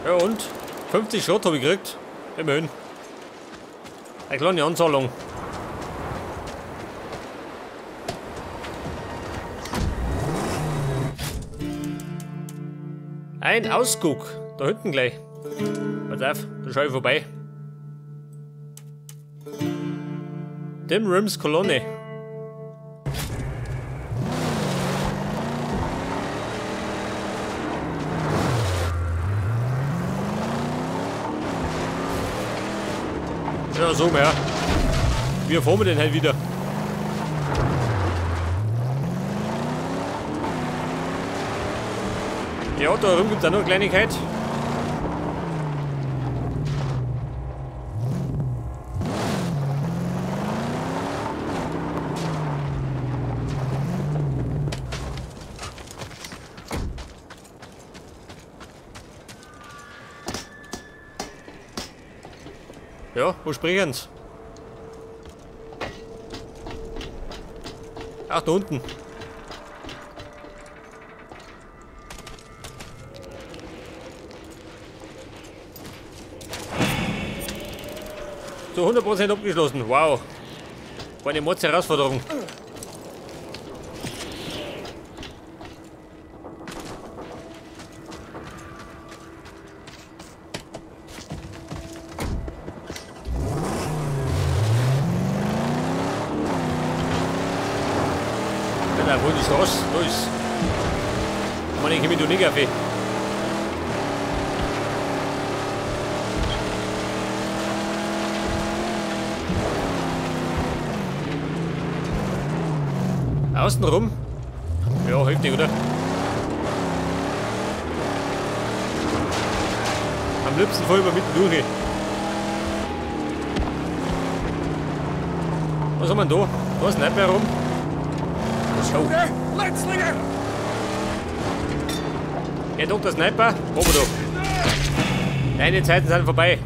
Ja und? 50 Schrott habe ich gekriegt. Immerhin. Eine kleine Anzahlung. Ein Ausguck. Da hinten gleich. Pass auf, da schau ich vorbei. Dim Rims Kolonne. Ja, so mehr. Wie fahren wir denn halt wieder? Ja, da herum gibt es auch noch eine Kleinigkeit. Ja, wo springen sie? Ach, da unten. So 100% abgeschlossen. Wow. War eine Mords-Herausforderung. Wo ist die Straße? Da ist. Mann, ich komme mit nicht auf. Außenrum? Ja, heftig, oder? Am liebsten fahren wir mitten durch. Was haben wir denn da? Da ist nicht mehr rum. Schau. Ja, Dr. Sniper, wo wir da? Deine Zeiten sind vorbei.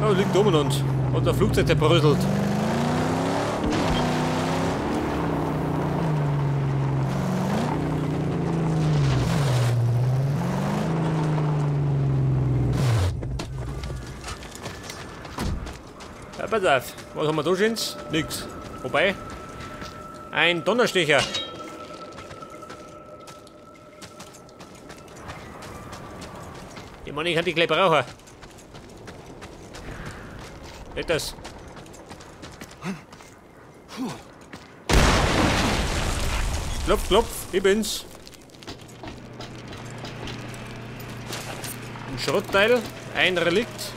Oh, liegt um und der Flugzeug zerbröselt. Ja, pass auf. Was haben wir da schönes? Nix. Wobei, ein Donnerstecher. Ich meine, ich kann die gleich brauchen. Nicht das. Klopf, klopf, ich bin's. Ein Schrottteil, ein Relikt.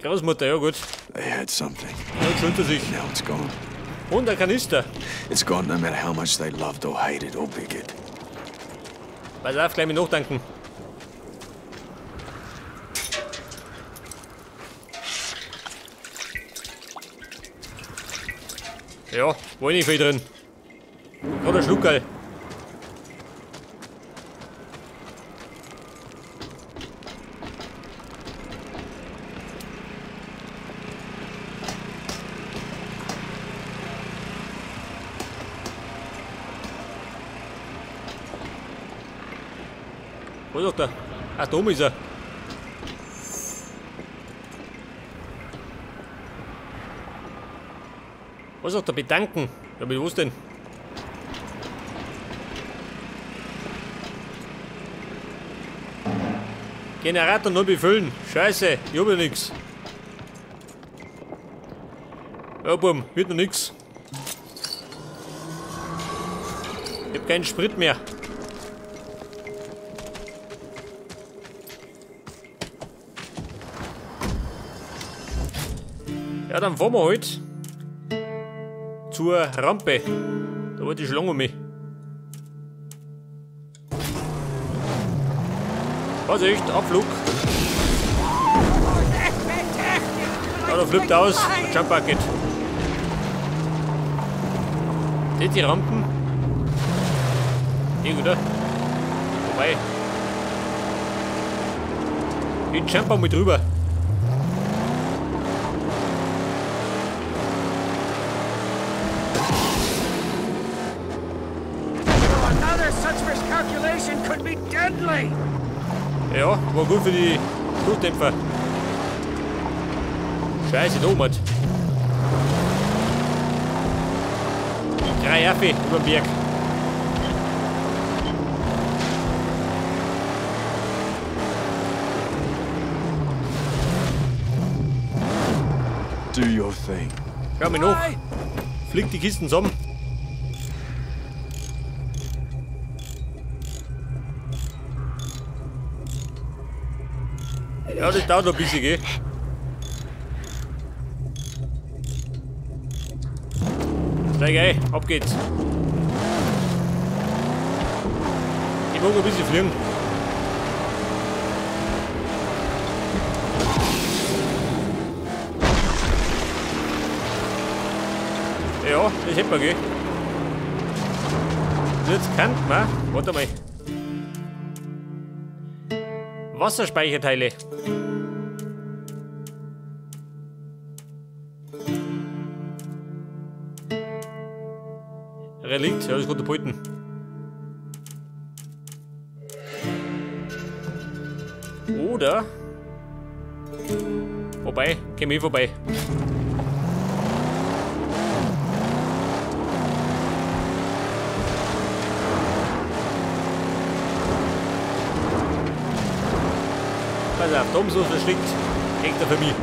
Großmutter, ja gut. They had something. Ja, schuld er sich. Now it's gone. Und ein Kanister. It's gone no matter how much they loved or hated or bigoted. Pass auf, gleich mit nachdenken. Ja, war nicht viel drin. Gerade ein Schluckerl. Wo ist er? Ach, da oben ist er. Was sagt er? Bedanken? Ja, mit was denn? Generator nur befüllen. Scheiße, ich hab ja nix. Ja, Bum, wird noch nix. Ich hab keinen Sprit mehr. Ja, dann fahren wir halt zur Rampe. Da war die schon lange um mich. Vorsicht, Abflug. Oder flippt aus. Jump Bucket. Seht die Rampen? Hier, oder? Vorbei. Ich jump mal drüber. Ja, war gut für die Flutdämpfer. Scheiße, da oben. 3 Affe über den Berg. Do your thing. Schau mich noch. Fliegt die Kisten zusammen. Ja, das dauert noch ein bisschen, gell? Steig ein, ab geht's. Ich mag ein bisschen fliegen. Ja, das hätten wir, gell? Jetzt kann man. Warte mal. Wasserspeicherteile. Relikt, ja, das ist gut gehalten. Oder. Vorbei, komm ich vorbei. Pass auf, da oben so versteckt. Hängt er für mich.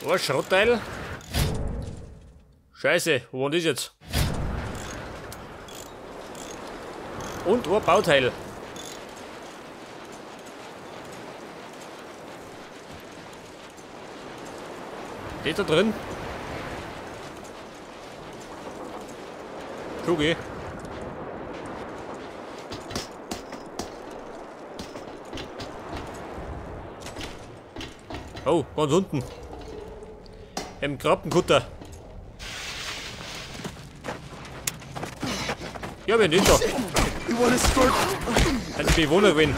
Oh, Schrottteil. Scheiße, wo war das jetzt? Und ein Bauteil. Steht da drin? Schugi. Oh, ganz unten. Im Krabbenkutter. Ja, wir sind da. Ein Bewohner gewinnen.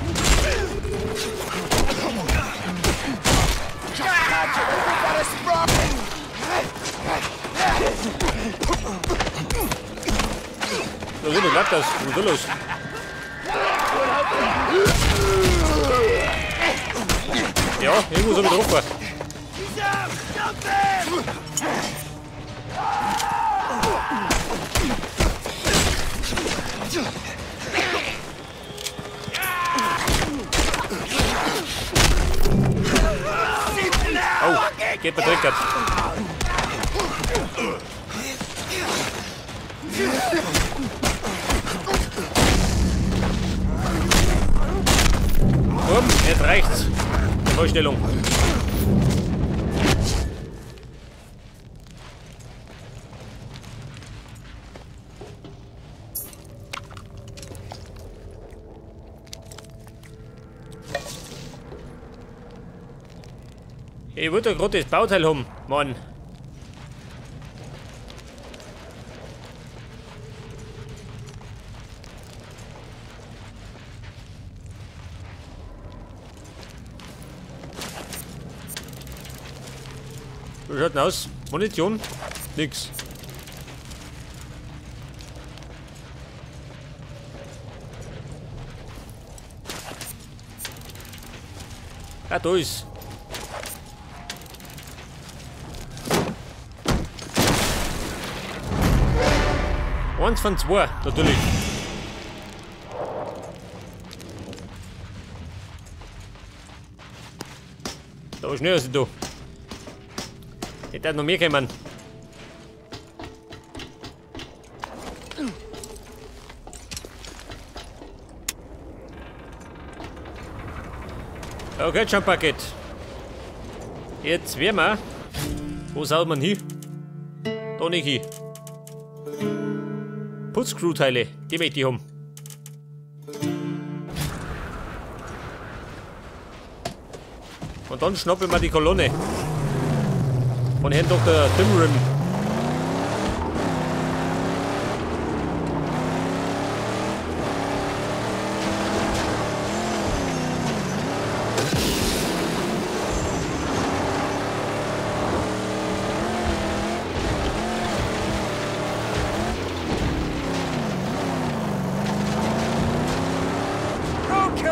So, so klappt das. Was ist los? Ja, irgendwo so mit drauf. Oh, geht betrinkert. Jetzt reicht's. Vorstellung. Ich wollte ja gerade das Bauteil haben, Mann. Wie schaut denn aus? Munition? Nix. Ah, da ist. Eins von zwei, natürlich. Da ist schneller als du. Hätte noch mehr kommen. Okay, Jump Bucket. Jetzt werden wir Wo soll man hin? Da nicht hin. Putzcrew-Teile, die möchte ich haben. Und dann schnappen wir die Kolonne. Von Herrn Dr. Dimrim.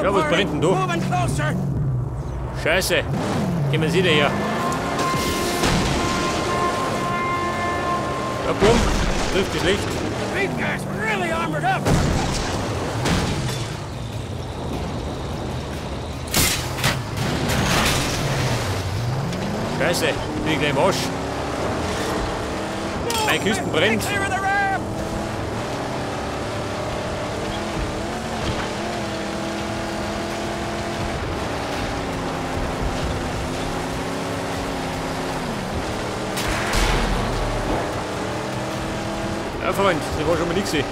Ja, was brennt denn da? Scheiße. Kommen Sie her. Ja, komm. Trifft das Licht. Scheiße. Bin ich gleich im Arsch. Meine Küsten brennt. Ja, Freund, das war schon mal nichts. Ja,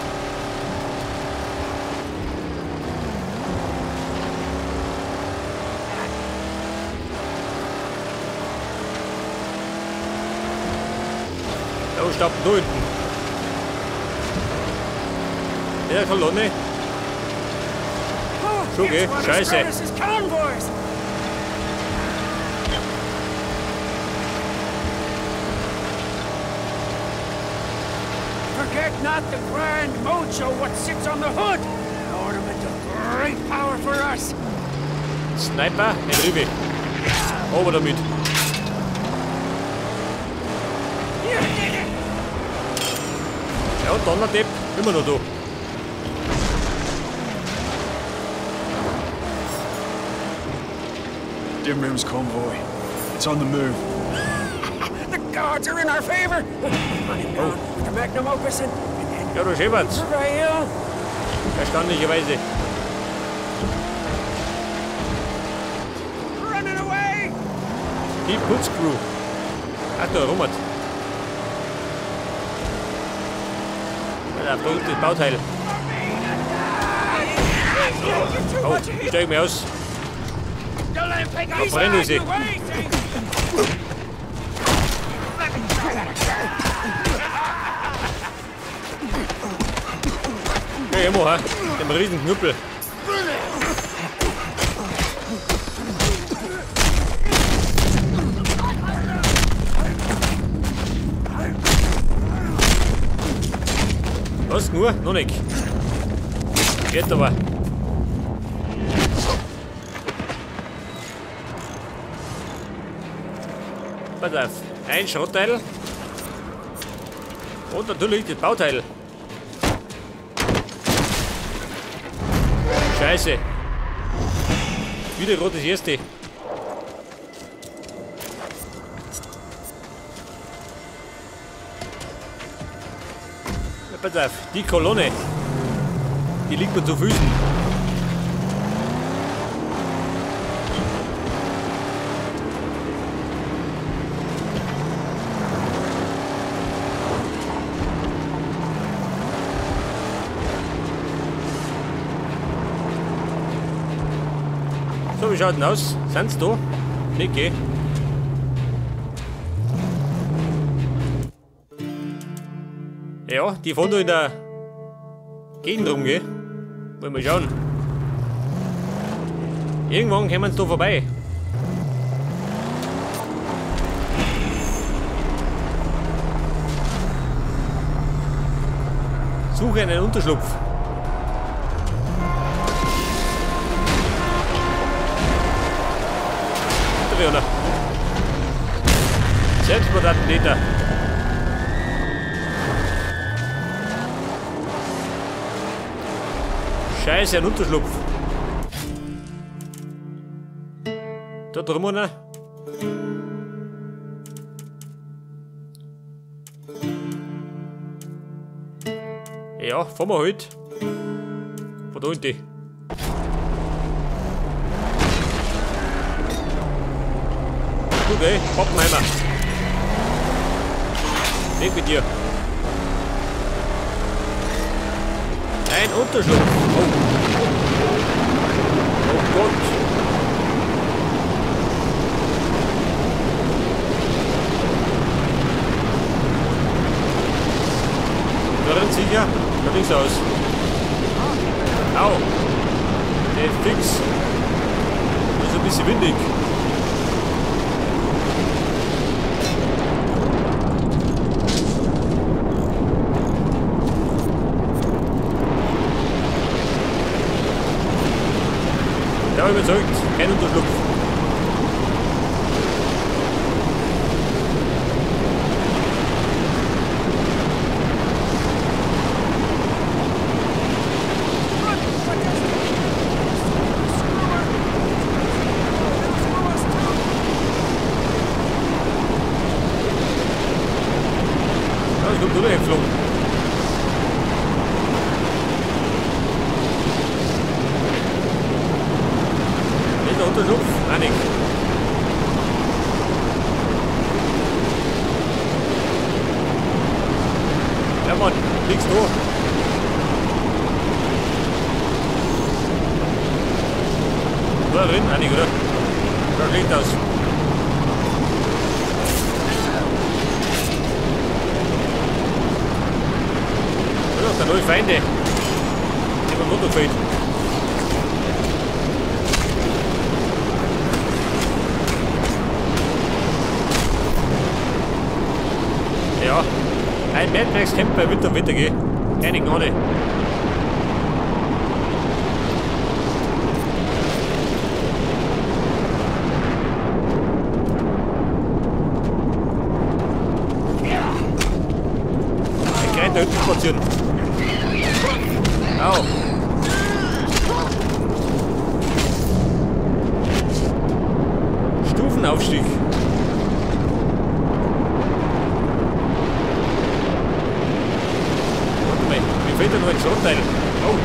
wo staubt denn da hinten? Der Kolonne. Schon, gell? Scheiße. Forget not the grand mojo what sits on the hood. An ornament of great power for us. Sniper, ein Rübe. Ober damit. Ja, und Donnerdepp, immer noch da. Dimrim's convoy. It's on the move. The gods are in our favor. Oh. With the magnum opus and Ja, du schäbert's. Israel. Erstaunlicherweise. Running away. Die Putzcrew. Ach, da rummert. Da bringt das Bauteil. Oh, steig mir aus. Verbrenn du sie. Ja, immer, ha? Dem riesen Knüppel. Was? Nur? Noch nicht. Geht aber. Pass auf. Ein Schrottteil. Und natürlich das Bauteil. Scheiße. Wieder gerade das erste. Ja, pass auf, die Kolonne. Die liegt mir zu Füßen. So, wie schaut denn aus? Sind's da? Nicht, gell? Ja, die fahren da in der Gegend rum, gell? Wollen wir schauen. Irgendwann kommen sie da vorbei. Suche einen Unterschlupf. Selbstmordattentäter. Scheiße, ein Unterschlupf. Da drüben einer. Ja, fahren wir halt. Von da hinten. Gut, ey, Pappenheimer. Weg mit dir. Ein Unterschlupf. Oh. Oh Gott. Da rennt sicher. Da links aus. Au. Der ist fix. Das ist ein bisschen windig. Ja, überzeugt. Kein Unterschlupf. Ja, es kommt drüber geflogen. Unterschlupf? Ah, nicht. Ja, Mann, liegst du. Da drin? Ah, nicht, oder? Da schlägt das. Ja, da neue Feinde. Die haben Motto gefällt. Ja, ein Mad Max Camper Winter und Winter gehen. Keine Gnade. Ein Gerät da hinten spazieren. Au. Stufenaufstieg. Mir fehlt ja noch ein Schrotteil. Oh,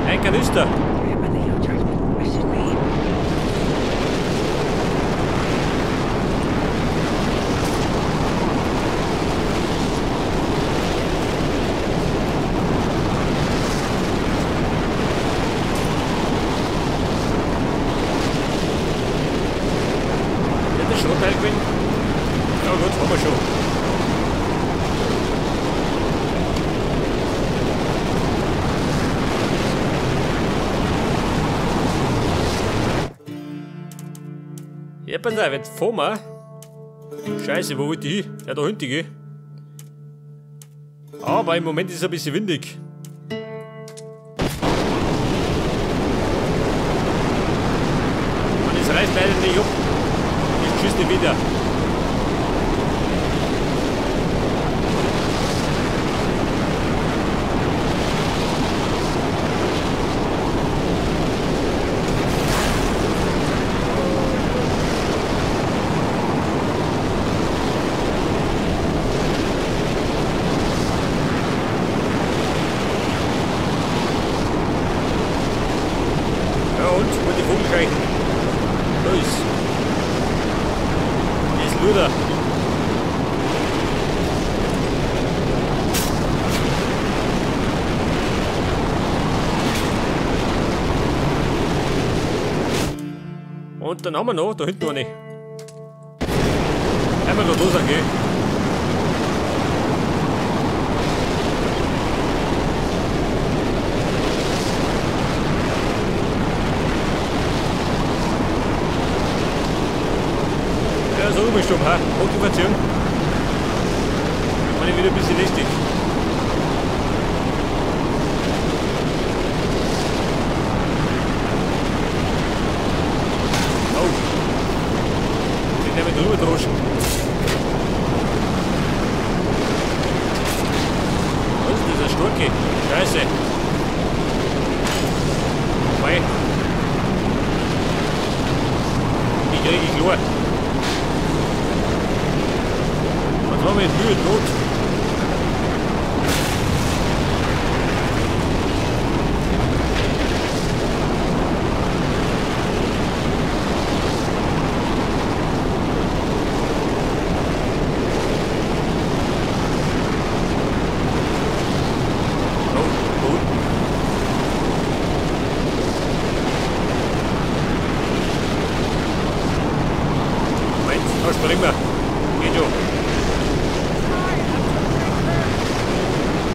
ein Kanister. Ja, das Schrotteil gewinnen. Ja gut, haben wir schon. Ja, pass auf, jetzt fahren wir. Scheiße, wo wollte ich hin? Ja, da hinten gehen. Aber im Moment ist es ein bisschen windig. Und es reißt leider nicht ab. Ich schieße nicht wieder. Und die Vogelscheichen. Los. Das ist Luder. Und dann haben wir noch, da hinten eine. Einmal noch los angehen. So rumgeschoben, ha? Motivation. Dann bin ich wieder ein bisschen lästig. Oh. Den nehmen wir drüber droschen. Was ist dieser Sturke? Scheiße. Wobei. Die kriege ich klar. Was haben wir jetzt Mühe tot? Spring mal. Geht jo.